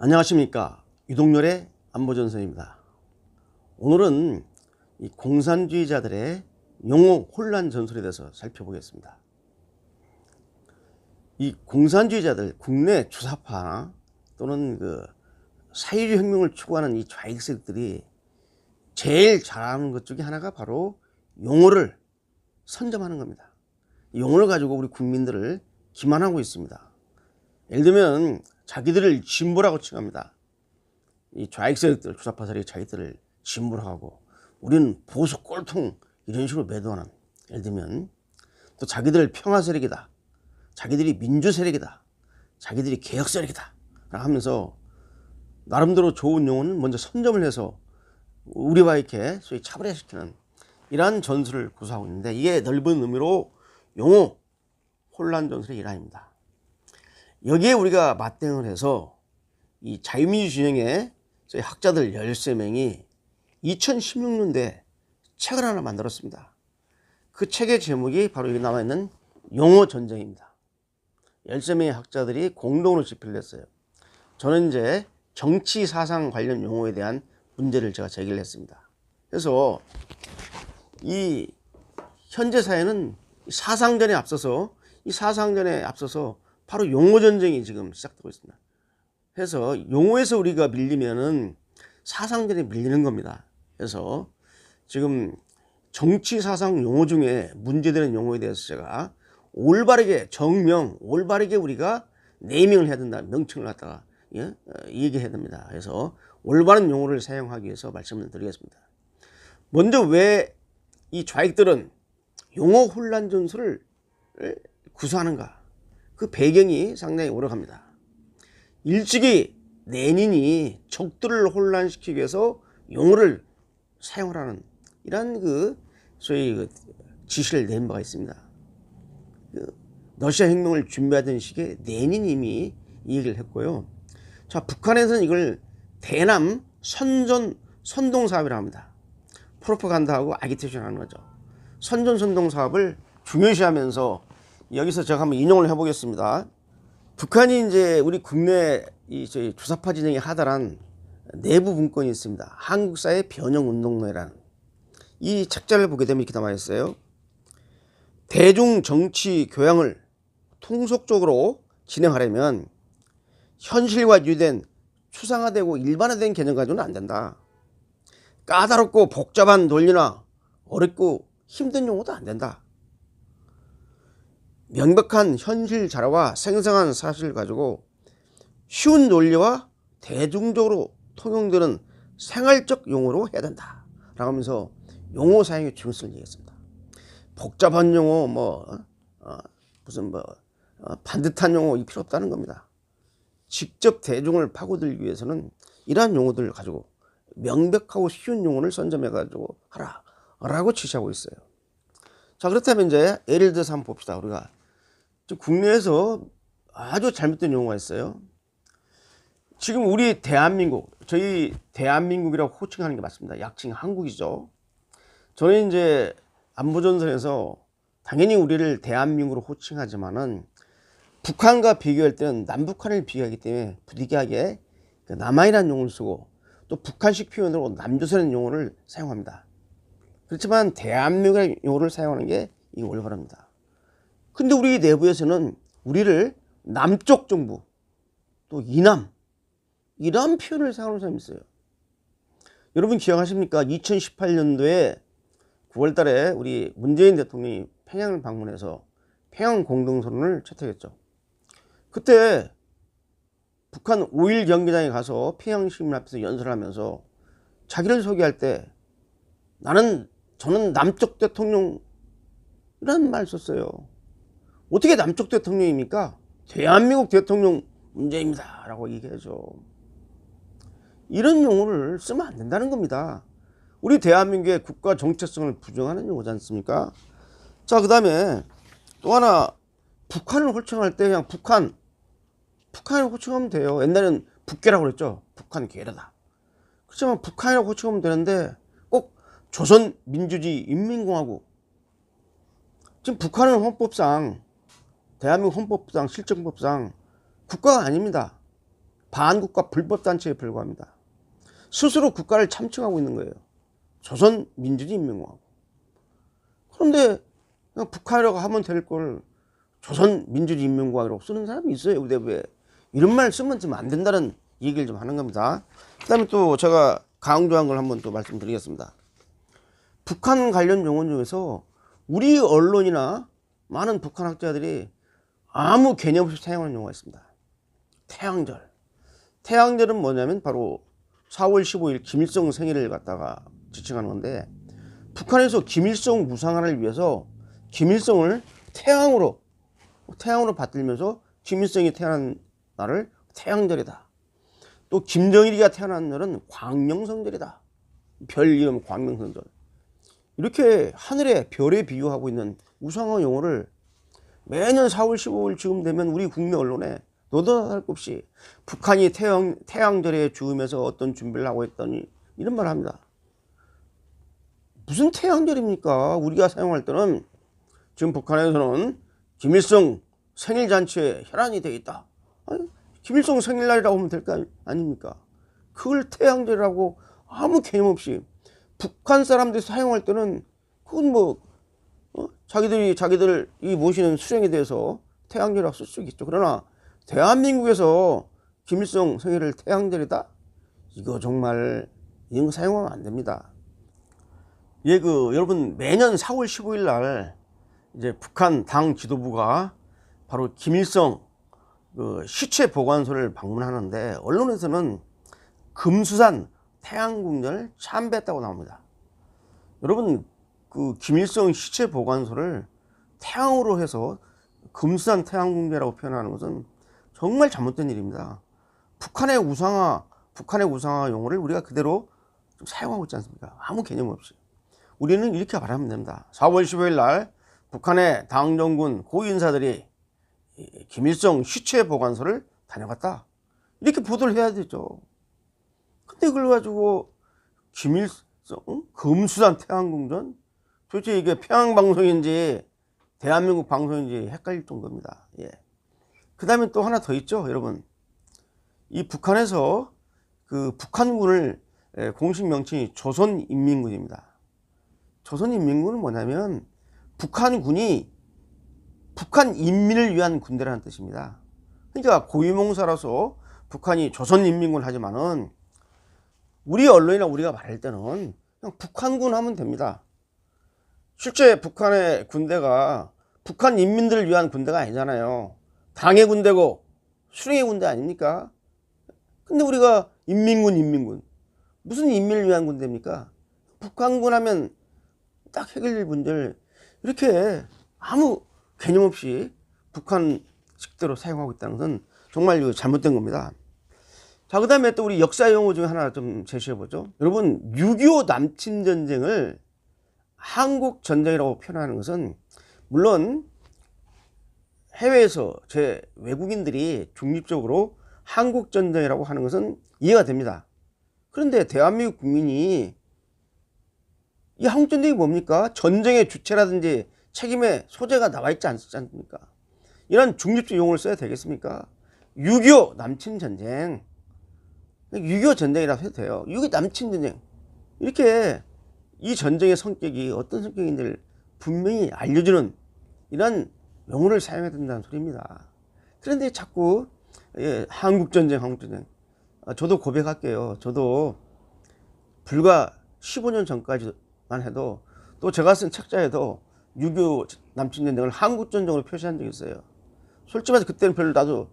안녕하십니까. 유동열의 안보전선입니다. 오늘은 이 공산주의자들의 용어 혼란 전술에 대해서 살펴보겠습니다. 이 공산주의자들, 국내 주사파 또는 사회주의 혁명을 추구하는 이 좌익 세력들이 제일 잘하는 것 중에 하나가 바로 용어를 선점하는 겁니다. 용어를 가지고 우리 국민들을 기만하고 있습니다. 예를 들면 자기들을 진보라고 칭합니다. 이 좌익 세력들, 주사파 세력이 자기들을 진보라고 하고 우리는 보수 꼴통 이런 식으로 매도하는, 예를 들면 또 자기들을 평화 세력이다, 자기들이 민주 세력이다, 자기들이 개혁 세력이다 라고 하면서 나름대로 좋은 용어는 먼저 선점을 해서 우리와 이렇게 소위 차별화시키는 이러한 전술을 구사하고 있는데, 이게 넓은 의미로 용어 혼란 전술의 일환입니다. 여기에 우리가 맞대응을 해서 이 자유민주 진영의 저희 학자들 13명이 2016년도에 책을 하나 만들었습니다. 그 책의 제목이 바로 여기 남아있는 용어 전쟁입니다. 13명의 학자들이 공동으로 집필을 했어요. 저는 이제 정치 사상 관련 용어에 대한 문제를 제가 제기를 했습니다. 그래서 이 현재 사회는 사상전에 앞서서 바로 용어 전쟁이 지금 시작되고 있습니다. 그래서 용어에서 우리가 밀리면은 사상전에 밀리는 겁니다. 그래서 지금 정치 사상 용어 중에 문제되는 용어에 대해서 제가 올바르게 올바르게 우리가 네이밍을 해야 된다. 명칭을 갖다가 얘기해야 됩니다. 그래서 올바른 용어를 사용하기 위해서 말씀을 드리겠습니다. 먼저 왜 이 좌익들은 용어 혼란 전술을 구사하는가? 그 배경이 상당히 오래갑니다. 일찍이 레닌이 적들을 혼란시키기 위해서 용어를 사용하라는 이런 소위 지시를 낸 바가 있습니다. 러시아 혁명을 준비하던 시기에 레닌이 이미 이 얘기를 했고요. 자, 북한에서는 이걸 대남 선동 사업이라고 합니다. 프로파간다하고 아기테이션 하는 거죠. 선동 사업을 중요시하면서, 여기서 제가 한번 인용을 해보겠습니다. 북한이 이제 우리 국내 저희 주사파 진영이 하달한 내부 문건이 있습니다. 한국사회 변형운동론이라는 이 책자를 보게 되면 이렇게 남아 있어요. 대중 정치 교양을 통속적으로 진행하려면 현실과 유된 추상화되고 일반화된 개념 가지고는 안 된다. 까다롭고 복잡한 논리나 어렵고 힘든 용어도 안 된다. 명백한 현실 자료와 생생한 사실을 가지고 쉬운 논리와 대중적으로 통용되는 생활적 용어로 해야 된다 라고 하면서 용어 사용의 중요성을 얘기했습니다. 복잡한 용어 반듯한 용어 이 필요 없다는 겁니다. 직접 대중을 파고들기 위해서는 이러한 용어들을 가지고 명백하고 쉬운 용어를 선점해 가지고 하라 라고 지시하고 있어요. 자, 그렇다면 이제 예를 들어서 한번 봅시다. 우리가 국내에서 아주 잘못된 용어가 있어요. 지금 우리 대한민국, 저희 대한민국이라고 호칭하는 게 맞습니다. 약칭 한국이죠. 저는 이제 안보전선에서 당연히 우리를 대한민국으로 호칭하지만은 북한과 비교할 때는 남북한을 비교하기 때문에 부득이하게 남한이라는 용어를 쓰고 또 북한식 표현으로 남조선이라는 용어를 사용합니다. 그렇지만 대한민국의 용어를 사용하는 게 이게 올바릅니다. 근데 우리 내부에서는 우리를 남쪽 정부 또 이남 이런 표현을 사용하는 사람이 있어요. 여러분 기억하십니까? 2018년도에 9월 달에 우리 문재인 대통령이 평양을 방문해서 평양 공동선언을 채택했죠. 그때 북한 5일 경기장에 가서 평양 시민 앞에서 연설을 하면서 자기를 소개할 때 저는 남쪽 대통령 이런 말 썼어요. 어떻게 남쪽 대통령입니까? 대한민국 대통령 문재인입니다 라고 얘기해줘. 이런 용어를 쓰면 안 된다는 겁니다. 우리 대한민국의 국가 정체성을 부정하는 용어지 않습니까? 자, 그 다음에 또 하나, 북한을 호칭할 때 그냥 북한을 호칭하면 돼요. 옛날에는 북괴라고 그랬죠. 북한 괴라다. 그렇지만 북한이라고 호칭하면 되는데 꼭 조선민주주의인민공화국, 지금 북한은 헌법상, 대한민국 헌법상, 실정법상 국가가 아닙니다. 반국가 불법단체에 불과합니다. 스스로 국가를 참칭하고 있는 거예요. 조선민주주의인민공화국. 그런데 그냥 북한이라고 하면 될 걸 조선민주주의인민공화국이라고 쓰는 사람이 있어요. 근데 왜 이런 말 쓰면 좀 안 된다는 얘기를 좀 하는 겁니다. 그 다음에 또 제가 강조한 걸 한번 또 말씀드리겠습니다. 북한 관련 용어 중에서 우리 언론이나 많은 북한 학자들이 아무 개념 없이 사용하는 용어가 있습니다. 태양절. 태양절은 뭐냐면 바로 4월 15일 김일성 생일을 갖다가 지칭하는 건데, 북한에서 김일성 무상화를 위해서 김일성을 태양으로 받들면서 김일성이 태어난 날을 태양절이다. 또 김정일이가 태어난 날은 광명성절이다. 별 이름 광명성절. 이렇게 하늘의 별에 비유하고 있는 우상화 용어를 매년 4월 15일 지금 되면 우리 국내 언론에 너도 할 것 없이 북한이 태양절에 죽으면서 어떤 준비를 하고 있더니 이런 말을 합니다. 무슨 태양절입니까? 우리가 사용할 때는 지금 북한에서는 김일성 생일잔치에 혈안이 되어 있다. 아니, 김일성 생일날이라고 하면 될 거 아닙니까? 그걸 태양절이라고 아무 개념 없이 북한 사람들이 사용할 때는 그건 뭐 자기들이 모시는 수령에 대해서 태양절이라고 쓸 수 있겠죠. 그러나 대한민국에서 김일성 생일을 태양절이다? 이거 정말 이런 거 사용하면 안 됩니다. 예, 여러분 매년 4월 15일 날 이제 북한 당 지도부가 바로 김일성 시체 보관소를 방문하는데, 언론에서는 금수산 태양궁전을 참배했다고 나옵니다. 여러분 김일성 시체 보관소를 태양으로 해서 금수산 태양궁전이라고 표현하는 것은 정말 잘못된 일입니다. 북한의 우상화 용어를 우리가 그대로 좀 사용하고 있지 않습니까? 아무 개념 없이. 우리는 이렇게 말하면 됩니다. 4월 15일 날 북한의 당정군 고위인사들이 김일성 시체 보관소를 다녀갔다. 이렇게 보도를 해야 되죠. 근데 그걸 가지고 김일성 금수산 태양궁전? 도대체 이게 평양방송인지 대한민국 방송인지 헷갈릴 정도입니다. 예. 그 다음에 또 하나 더 있죠, 여러분. 이 북한에서 북한군을 공식 명칭이 조선인민군입니다. 조선인민군은 뭐냐면 북한군이 북한 인민을 위한 군대라는 뜻입니다. 그러니까 고유명사라서 북한이 조선인민군 하지만은 우리 언론이나 우리가 말할 때는 그냥 북한군 하면 됩니다. 실제 북한의 군대가 북한 인민들을 위한 군대가 아니잖아요. 당의 군대고 수령의 군대 아닙니까? 근데 우리가 인민군 무슨 인민을 위한 군대입니까? 북한군 하면 딱 해결될 문제를 이렇게 아무 개념 없이 북한식대로 사용하고 있다는 것은 정말 잘못된 겁니다. 자, 그 다음에 또 우리 역사 용어 중에 하나 좀 제시해 보죠. 여러분 6.25 남침 전쟁을 한국 전쟁이라고 표현하는 것은, 물론 해외에서 제 외국인들이 중립적으로 한국 전쟁이라고 하는 것은 이해가 됩니다. 그런데 대한민국 국민이 이 한국 전쟁이 뭡니까? 전쟁의 주체라든지 책임의 소재가 나와 있지 않습니까? 이런 중립적 용어를 써야 되겠습니까? 6.25 남침 전쟁, 6.25 전쟁이라고 해도 돼요. 6.25 남침 전쟁, 이렇게 이 전쟁의 성격이 어떤 성격인지를 분명히 알려주는 이런 용어를 사용해야 된다는 소리입니다. 그런데 자꾸 한국전쟁 저도 고백할게요. 저도 불과 15년 전까지만 해도, 또 제가 쓴 책자에도 6.25 남침전쟁을 한국전쟁으로 표시한 적이 있어요. 솔직히 말해서 그때는 별로 나도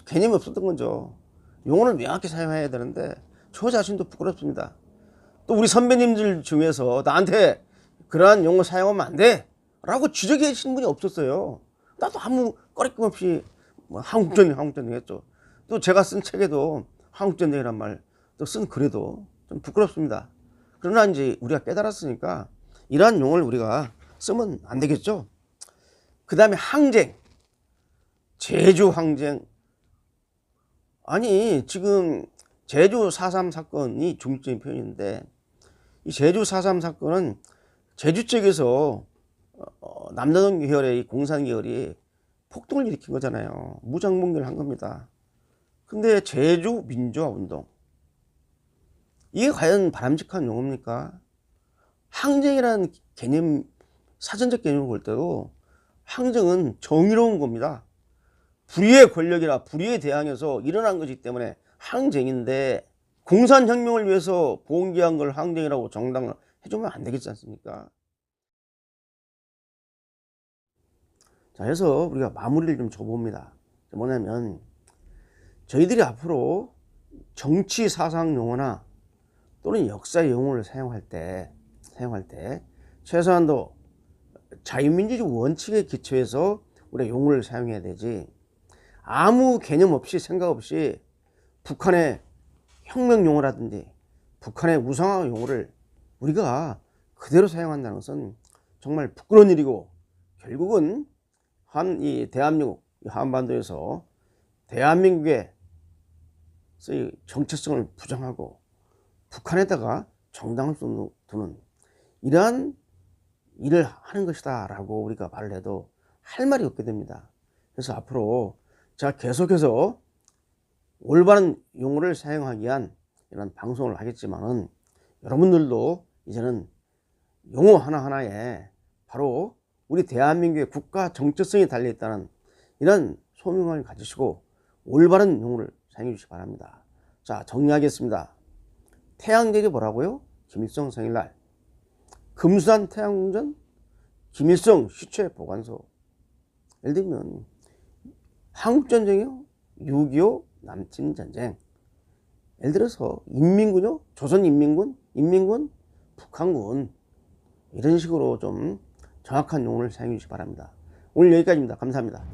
개념이 없었던 거죠. 용어를 명확히 사용해야 되는데 저 자신도 부끄럽습니다. 또 우리 선배님들 중에서 나한테 그러한 용어 사용하면 안 돼 라고 지적해 주신 분이 없었어요. 나도 아무 꺼리낌 없이 한국전쟁 했죠. 또 제가 쓴 책에도 한국전쟁이란 말 또 쓴 글에도 좀 부끄럽습니다. 그러나 이제 우리가 깨달았으니까 이러한 용어를 우리가 쓰면 안 되겠죠. 그 다음에 항쟁, 제주 항쟁. 아니 지금 제주 4.3 사건이 중립적인 표현인데, 이 제주 4.3 사건은 제주 쪽에서 남자동 계열의 공산 계열이 폭동을 일으킨 거잖아요. 무장봉기를 한 겁니다. 근데 제주 민주화 운동, 이게 과연 바람직한 용어입니까? 항쟁이라는 개념, 사전적 개념을 볼 때도 항쟁은 정의로운 겁니다. 불의의 권력이나 불의에 대항해서 일어난 것이기 때문에 항쟁인데, 공산혁명을 위해서 봉기한 걸 항쟁이라고 정당을 해주면 안 되겠지 않습니까? 자, 그래서 우리가 마무리를 좀 줘봅니다. 뭐냐면, 저희들이 앞으로 정치 사상 용어나 또는 역사 용어를 사용할 때 최소한도 자유민주주의 원칙에 기초해서 우리가 용어를 사용해야 되지, 아무 개념 없이 생각 없이 북한의 혁명 용어라든지 북한의 우상화 용어를 우리가 그대로 사용한다는 것은 정말 부끄러운 일이고, 결국은 이 대한민국 한반도에서 대한민국의 정체성을 부정하고 북한에다가 정당을 두는 이러한 일을 하는 것이다 라고 우리가 말을 해도 할 말이 없게 됩니다. 그래서 앞으로 제가 계속해서 올바른 용어를 사용하기 위한 이런 방송을 하겠지만은, 여러분들도 이제는 용어 하나하나에 바로 우리 대한민국의 국가 정체성이 달려있다는 이런 소명을 가지시고 올바른 용어를 사용해 주시기 바랍니다. 자, 정리하겠습니다. 태양절이 뭐라고요? 김일성 생일날. 금수산 태양궁전, 김일성 시체 보관소. 예를 들면 한국전쟁이요, 6.25 남침전쟁. 예를 들어서 인민군요, 조선인민군, 인민군, 북한군. 이런 식으로 좀 정확한 용어를 사용해 주시기 바랍니다. 오늘 여기까지입니다. 감사합니다.